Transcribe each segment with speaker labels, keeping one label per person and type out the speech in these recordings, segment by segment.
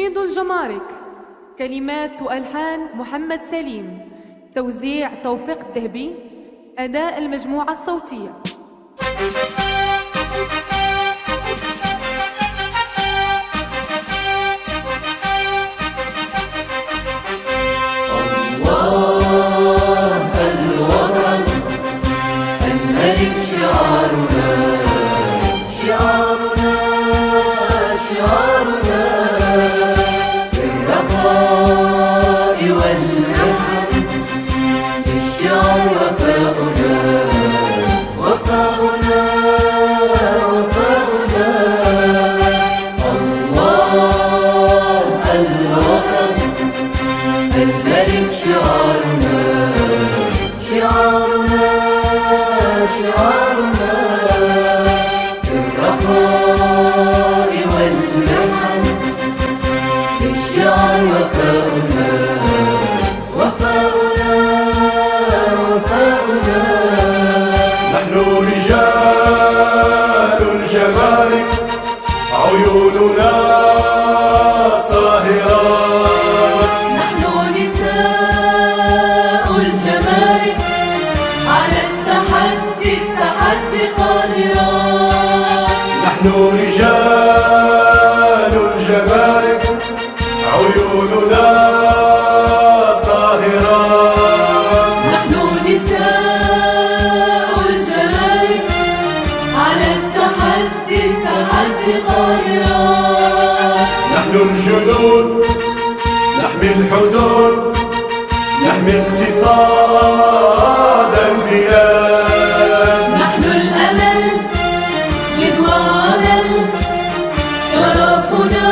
Speaker 1: نشيد الجمارك، كلمات وألحان محمد سليم، توزيع توفيق الدهبي، أداء المجموعة الصوتية.
Speaker 2: الله الوطن الملك شعارنا، شعارنا شعارنا في الرخاء والمحن، للشعر وفاؤنا وفاؤنا وفاؤنا. الله الوطن الملك شعارنا، شعارنا شعارنا في الرخاء والمحن، للشعر وفاؤنا وفاؤنا وفاؤنا.
Speaker 3: نحن رجال الجمارك، عيوننا صاهرات.
Speaker 2: نحن نساء الجمارك، على التحدي قادرات.
Speaker 3: نحن رجال الجمارك، عيوننا صاهرات.
Speaker 2: نحن نساء الجمارك، على التحدي قادرات.
Speaker 3: نحن الجنود نحمي الحدود، نحمي اقتصاد البلاد.
Speaker 2: نحن الأمل جد وعمل، شرفنا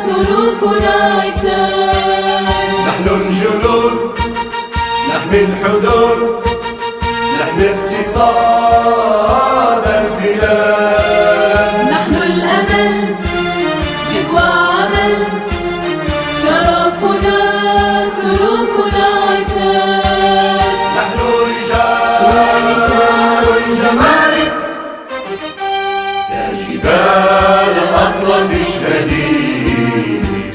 Speaker 2: سلوكنا عتاد.
Speaker 3: نحن الجنود نحمي الحدود، نحمي اقتصاد البلاد.
Speaker 2: نحن الأمل جد وعمل، شرفنا سلوكنا عتاد.
Speaker 3: نحن رجال
Speaker 2: ونساء الجمارك،
Speaker 3: يا جبال الأطلس اشهدي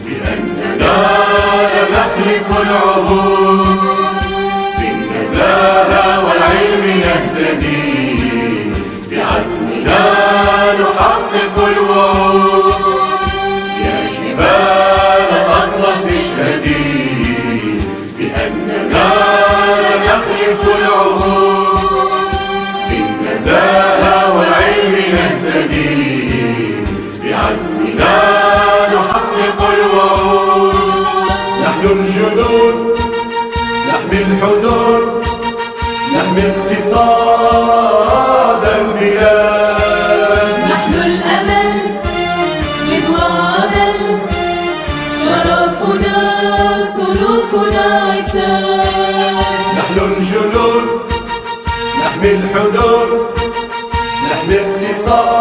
Speaker 3: بأننا لم نخلف العهود، بالنزاهة والعلم نهتدي، بعزمنا نحقق الوعود. يا جبال الأطلس اشهدي بأننا لم نخلف العهود، بالنزاهة والعلم نهتدي، بعزمنا نحقق الوعود. نحن الجنود نحمي الحدود، نحمي اقتصاد البلاد.
Speaker 2: نحن الأمل جد وعمل، شرفنا سلوكنا عتاد.
Speaker 3: نحن الجنود نحمي الحدود، نحمي اقتصاد